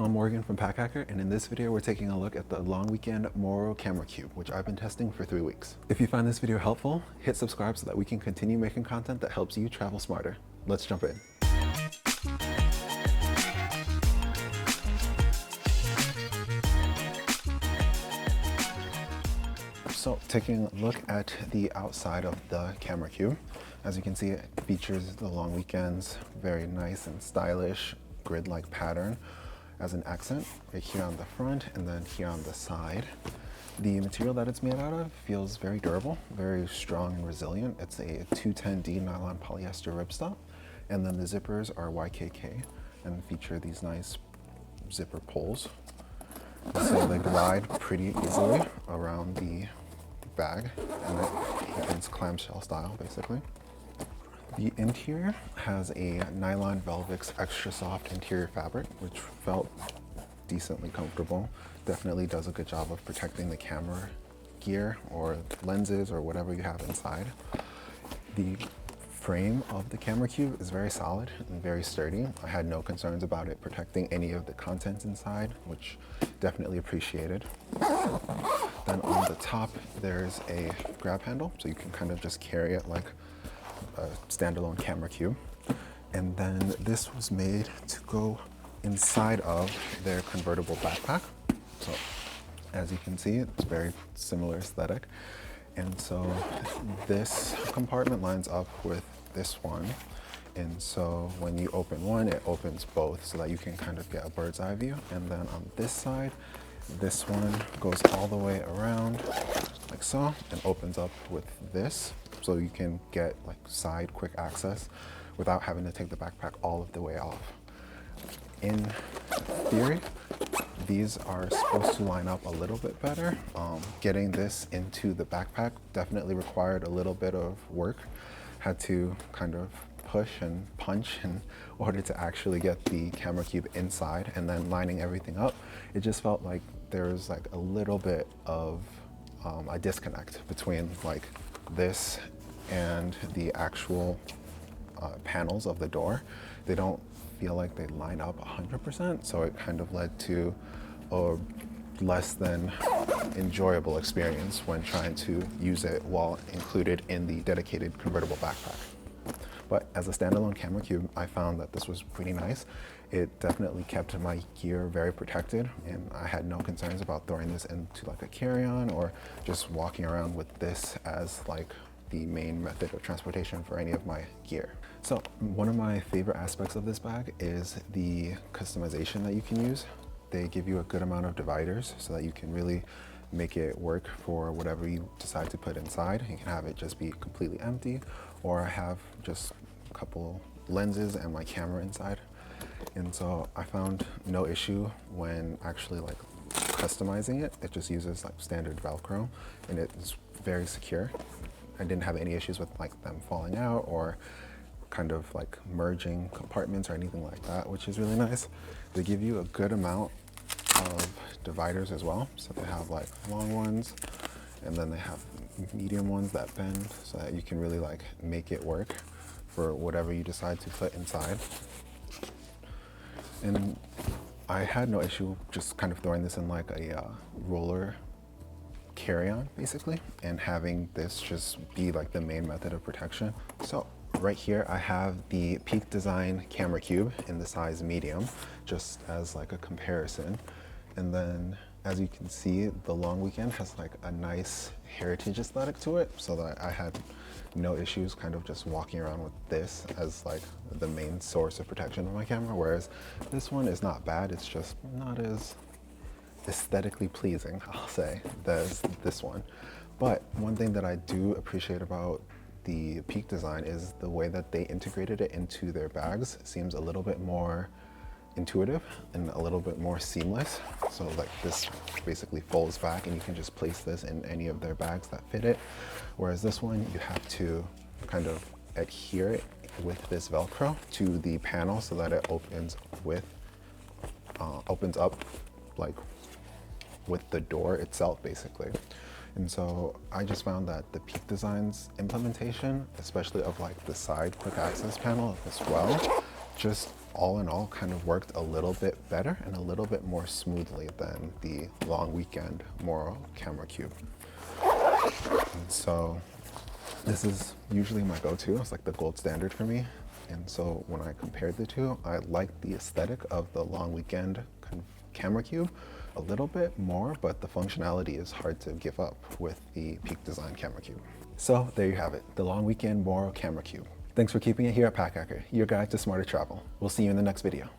I'm Morgan from Packhacker, and in this video we're taking a look at the long weekend Morro camera cube, which I've been testing for 3 weeks. If you find this video helpful, hit subscribe so that we can continue making content that helps you travel smarter. Let's jump in. So taking a look at the outside of the camera cube, as you can see, it features the long weekends, very nice and stylish grid-like pattern as an accent right here on the front and then here on the side. The material that it's made out of feels very durable, very strong and resilient. It's a 210D nylon polyester ripstop, and then the zippers are YKK and feature these nice zipper pulls. So they glide pretty easily around the bag, and it opens clamshell style basically. The interior has a nylon Velvix extra soft interior fabric, which felt decently comfortable. Definitely does a good job of protecting the camera gear or lenses or whatever you have inside. The frame of the camera cube is very solid and very sturdy. I had no concerns about it protecting any of the contents inside, which definitely appreciated. Then on the top, there's a grab handle, so you can kind of just carry it like a standalone camera cube. And then this was made to go inside of their convertible backpack. So as you can see, it's very similar aesthetic. And so this compartment lines up with this one. And so when you open one, it opens both so that you can kind of get a bird's eye view. And then on this side, this one goes all the way around like so and opens up with this. So you can get like side quick access without having to take the backpack all of the way off. In theory, these are supposed to line up a little bit better. Getting this into the backpack definitely required a little bit of work. Had to kind of push and punch in order to actually get the camera cube inside, and then lining everything up. It just felt like there was like a little bit of a disconnect between like this and the actual panels of the door. They don't feel like they line up 100%, so it kind of led to a less than enjoyable experience when trying to use it while included in the dedicated convertible backpack. But as a standalone camera cube, I found that this was pretty nice. It definitely kept my gear very protected, and I had no concerns about throwing this into like a carry-on or just walking around with this as like the main method of transportation for any of my gear. So one of my favorite aspects of this bag is the customization that you can use. They give you a good amount of dividers so that you can really make it work for whatever you decide to put inside. You can have it just be completely empty, or I have just a couple lenses and my camera inside. And so I found no issue when actually like customizing it. It just uses like standard Velcro and it's very secure. I didn't have any issues with like them falling out or kind of like merging compartments or anything like that, which is really nice. They give you a good amount of dividers as well. So they have like long ones, and then they have medium ones that bend so that you can really like make it work for whatever you decide to put inside. And I had no issue just kind of throwing this in like a roller carry-on basically, and having this just be like the main method of protection. So right here I have the Peak Design camera cube in the size medium, just as like a comparison. And then as you can see, the long weekend has like a nice heritage aesthetic to it, so that I had no issues kind of just walking around with this as like the main source of protection of my camera, whereas this one is not bad, it's just not as aesthetically pleasing, I'll say, as this one. But one thing that I do appreciate about the Peak Design is the way that they integrated it into their bags. It seems a little bit more intuitive and a little bit more seamless. So like this basically folds back and you can just place this in any of their bags that fit it. Whereas this one, you have to kind of adhere it with this Velcro to the panel so that it opens up like with the door itself basically. And so I just found that the Peak Design's implementation, especially of like the side quick access panel as well, just all in all kind of worked a little bit better and a little bit more smoothly than the long weekend Morro camera cube. And so this is usually my go-to. It's like the gold standard for me. And so when I compared the two, I liked the aesthetic of the long weekend camera cube a little bit more, but the functionality is hard to give up with the Peak Design camera cube. So there you have it, the long weekend Morro camera cube. Thanks for keeping it here at Packhacker, your guide to smarter travel. We'll see you in the next video.